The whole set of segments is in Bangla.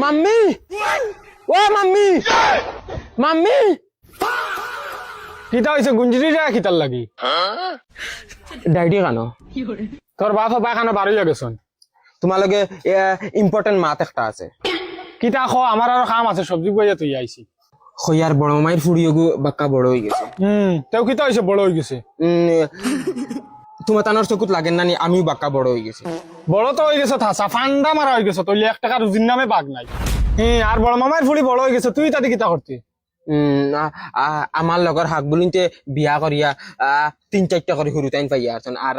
মাম্মি ও মাম্মি মাম্মি কিতা হইছে গুঞ্জিরি যা কিতার লাগি ডাইডি কানো তোর বাপ বা কানো বাড়ি গেছন তোমালোকে ইম্পর্টেন্ট মাত একটা আছে কিতা খো আমার আর কাম আছে সবজি বইয়া তুই আইছি খৈয়ার বড় মাইর ফুড়িয়োগু বাক্কা বড় হয়ে গেছে তেও কিতা হইছে বড় হয়ে গেছে তোমার তানোর চকুত লাগেন নানি আমিও বাক্কা বড় হয়ে গেছি বড় তো হয়ে গেছে থাসা ফান্ডা মারা হয়ে গেছে তুই 1 টাকা রুজির নামে বাগ নাই আর বড় মামার ফুড়ি বড় হয়ে গেছে তুই তাতে কিতা করতি আমার লগর হাক বুলিতে বিয়া করিয়া 3-4টা করে সরু টাইম পাইয়া আছেন আর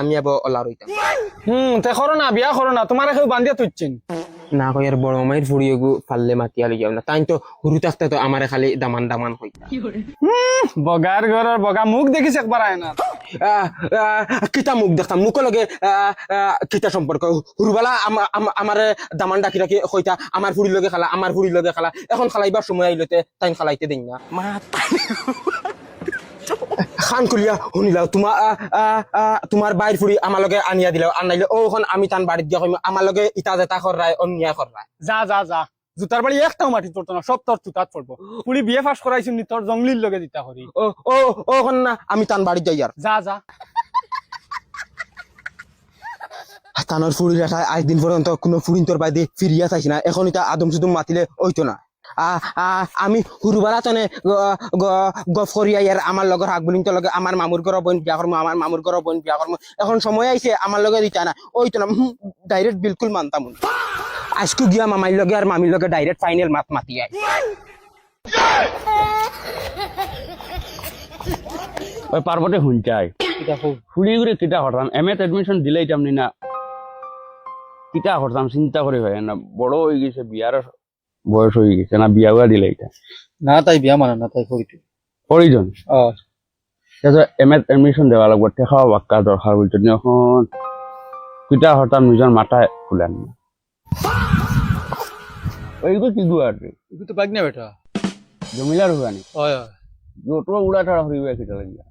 আমি আবার ওলা রইতাম তে করো না বিয়া করো না তোমার কেউ বান্ধিয়া তুইছেন না কইয়ার বড় মাইর ফুড়িয়োগু ফাললে মাতিয়া লইয়াও না তাই তো সরু থাকতে তো আমারে খালি দামান দামান হইতা বগার ঘরের বগা মুখ দেখিস একবার আয় না কিতা মুখ দেখতাম মুখ লগে কিতা সম্পর্ক হুরবালা আমার দামান ডাকি রাখি হইতা আমার ফুড়ির লগে খালা আমার ফুড়ির লগে খালা এখন খালাইবার সময় আইলতে তাই খালাইতে দিন না খান খুলিয়া শুনিলাও তোমার বাইর ফুড়ি আমার লগে আনিয়া দিলাও আনাইলে ওখন আমি তান বাড়িত গিয়া কইম আমার লগে ইটা জেতা কররায় অন্যায় কররায় যা যা যা জুতার বাড়ি একটাও মাটি পড়তো না সব তোর জুতাত পড়বো পুলি বিয়ে ফাঁস করাইছি নি তোর জঙ্গলির লগে দিতা করি ওখন না আমি তান বাড়িত যাই আর যা যা তানোর ফুড়ি রেখা আজ দিন পর্যন্ত কোনো ফুড়িন তোর বাইদে ফিরিয়া থাকি না এখন এটা আদম সুদম মাতিলে ওইতো না আমি হুরবালা তনে গফ করিয়া ইয়ার আমার লগর হাক বুলিন তো লগে আমার মামুর ঘর বোন বিয়া করবো আমার মামুর ঘর বোন বিয়া করবো এখন সময় আইছে আমার লগে দিতা না ওইতো না ডাইরেক্ট বিলকুল মানতাম আজকু গিয়া মামার লগে আর মামির লগে ডাইরেক্ট ফাইনাল মাত মাতি আয় ওই পার্বতে শুনছাই ফুড়ি ঘুরে কিটা করতাম এমএত এডমিশন দিলেই তেমনি না কিটা করতাম চিন্তা করে হয় না বড় হয়ে গেছে বিয়ার বয়স হয়ে গেছে না বিয়া হওয়া দিলে এটা না তাই বিয়া মানে না তাই করিতে প্রয়োজন এমএত এডমিশন দেওয়া লাগবে টেকাও বাক্কা দরকার বলছো এখন কিটা করতাম নিজের মাথায় খুলেন না ওইগুলো কি গুয়ার রে এগুলো তো বাগ না বেটা জমিলার হুয়া নি হয় যত উড়া ঠাড়া হরিবে কিটা লাগিয়া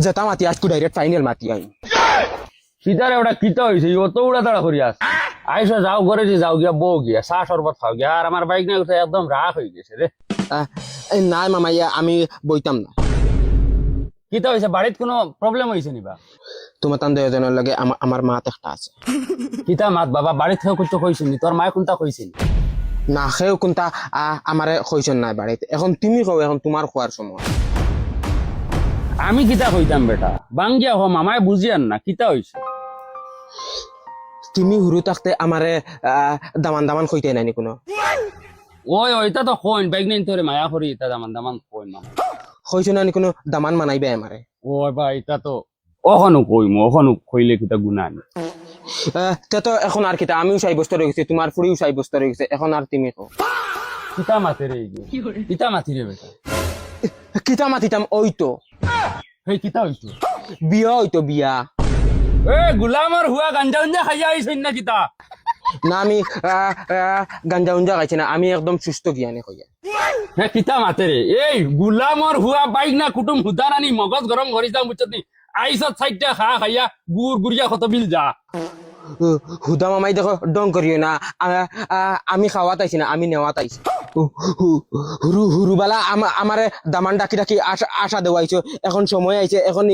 যেতা মাতি আজকু ডাইরেক্ট ফাইনাল মাতি আই সীতারে ওটা কিতা হয়েছে অত উড়া তাড়া করি আস আইসো যাও ঘরে যে যাও গিয়া বউ গিয়া চা শরবত খাও গিয়া আর আমার বাইক নিয়ে একদম রাগ হয়ে গেছে রে নাই মামাইয়া আমি বইতাম না কিতা হয়েছে বাড়িত কোনো প্রবলেম হয়েছে নিবা তোমার তান দেওয়ার লাগে আমার মাত একটা আছে কিতা মাত বাবা বাড়িত থেকে কিছু কইছেন নি তোর মায়ে কোনটা কইছেন না সেও কোনটা আমারে কইছেন নাই বাড়িতে এখন তুমি কও এখন তোমার খোয়ার সময় আমি কিতা কইতাম বেটা বাঙ্গিয়া হো মামায় বুঝিয়ান না কিতা হয়েছে তুমি হুরু থাকতে আমারে দামান দামান কইতে নাইনি কোনো ওই ওইটা তো কইন বাইক নিয়ে তোরে মায়া করি এটা দামান দামান কইন মামা কইছো নানি কোনো দামান মানাইবে আমারে ওই ভাই এটা তো ওখানো কইমু ওখানো কইলে কিতা গুণা নি তে তো এখন আর কিতা আমিও সাব্যস্ত রয়ে গেছি তোমার ফুড়িও সাব্যস্ত রয়ে গেছে এখন আর তুমি কও কিতা মাতে রে কিতা মাতি রে বেটা কিতা মাতিতাম ওই তো হেই কিতা হইছো বিয়া হইতো বিয়া এ গুলামর হুয়া গাঞ্জা উঞ্জা খাইয়া আইছেন না কিতা না আমি গাঞ্জা উঞ্জা খাইছি না আমি একদম সুস্থ জ্ঞানে কইয়া হ্যাঁ কিতা মাতে রে এই গুলামর হুয়া বাইক না কুটুম হুদারানি মগজ গরম করি যাও বুঝছত নি আইসত সাইডটা খা খাইয়া গুড়িয়া কত বিল যা হুদা মামাই দেখো ডং করিও না আমি খাওয়াত আইছি না আমি নেওয়াত আইছি হুরুবালা আমারে দামান ডাকি ডাকি আশা দেওয়াইছো এখন সময় আইছে এখন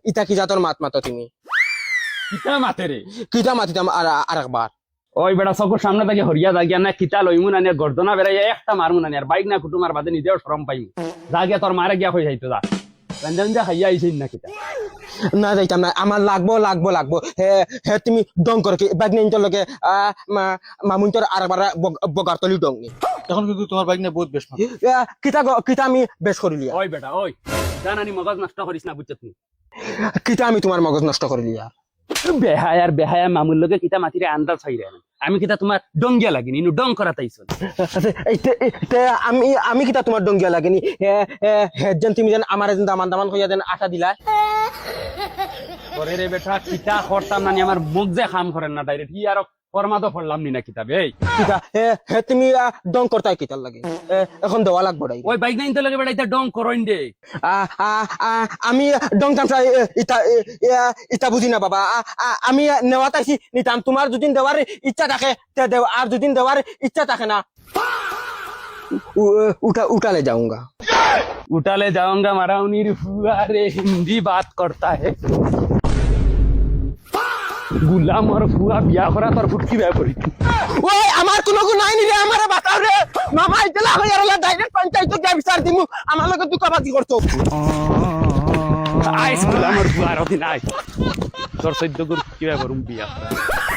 ইটা কি জাতর মাত মাতো তুমি কিতা মাতে রে কিতা মাতিতাম আর একবার ওই বেটা চকুর সামনে থেকে হরিয়া জাগিয়া না কিতা লইমু না গর্দনা বেড়াই একটা মারমু না আর বাইক না কুটুমার বাদে নিজেও শরম পাইমু যা গিয়া তোর মারে গিয়া হয়ে যাইতো যা গাঞ্জা খাইয়া আইছেন না কিতা না যাইতাম না আমার লাগবো হে তুমি ডং করে কি বাইক নিয়ে লগে মামুন তোর আর একবার বগার তলি ডং নি এখন কিন্তু তোমার বাইক না বহুত বেশ কিতা আমি বেশ করিলি ওই বেটা ওই জানানি মগজ নষ্ট করিস না বুঝছত নি কিতা আমি তোমার মগজ নষ্ট করিলি বেহায়া মামুর লগে কিতা মাতিরে আন্দাজ হইরে আমি কিতা তোমার ডঙ্গিয়া লাগিনি ইনু ডং করা তাইছো আমি কিতা তোমার ডঙ্গিয়া লাগেনি যেন তুমি যেন আমার দামান দামান হইয়া দেন আশা দিলা করে রে বেটা কিতা করতাম না আমার মুখ যে খাম করেন না ডাইরেক্ট কি আর ফরমা তো পড়লাম নি না কিতাবে এই কিতা হে তুমি ডং করতাই কিতার লাগে এখন দেওয়া লাগবো নাই ওই বাইক নাই তো লাগে বেটা এটা ডং করইন দে আমি ডং তামসা ইটা বুঝি না বাবা আমি নেওয়া তাইছি নিতাম তোমার দুদিন দেওয়ার ইচ্ছা থাকে তে দেও আর দুদিন দেওয়ার ইচ্ছা থাকে না उठाले जाऊंगा उठाले जाऊंगा मराउनीर फुआ रे हिंदी बात करता है गुलाम और फुआ बिया करा তোর ফুটকি বিয়া করি ওই আমার কোনো গুণ নাই নি রে আমারে বাতাও রে মামা ইতলা হইয়ারলা ডাইরেক্ট পঞ্চায়েত কে বিচার দিমু আমার লগে তুই কবাকি করছো আইস গুলাম আর ফুয়া রদিন আই তোর সৈদ্য গুর কি বিয়া করুম বিয়া করা